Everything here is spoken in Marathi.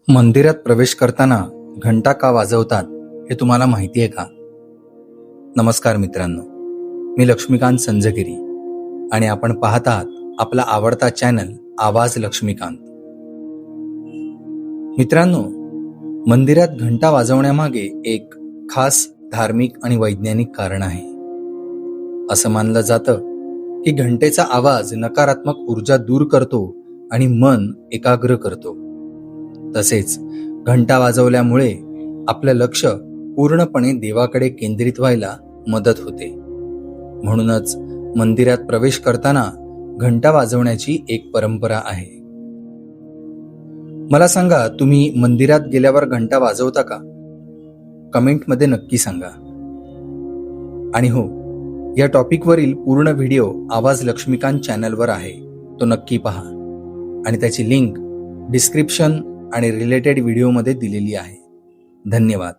मंदिरात प्रवेश करताना घंटा का वाजवतात हे तुम्हाला माहिती आहे का? नमस्कार मित्रांनो, मी लक्ष्मीकांत संजगिरी आणि आपण पाहत आहात आपला आवडता चॅनल आवाज लक्ष्मीकांत. मित्रांनो, मंदिरात घंटा वाजवण्यामागे एक खास धार्मिक आणि वैज्ञानिक कारण आहे. असं मानलं जातं की घंटेचा आवाज नकारात्मक ऊर्जा दूर करतो आणि मन एकाग्र करतो. तसेच घंटा वाजवल्यामुळे आपलं लक्ष पूर्णपणे देवाकडे केंद्रित व्हायला मदत होते. म्हणूनच मंदिरात प्रवेश करताना घंटा वाजवण्याची एक परंपरा आहे. मला सांगा, तुम्ही मंदिरात गेल्यावर घंटा वाजवता का? कमेंटमध्ये नक्की सांगा. आणि हो, या टॉपिकवरील पूर्ण व्हिडिओ आवाज लक्ष्मीकांत चॅनलवर आहे, तो नक्की पहा आणि त्याची लिंक डिस्क्रिप्शन आणि रिलेटेड व्हिडिओमध्ये दिलेली आहे. धन्यवाद.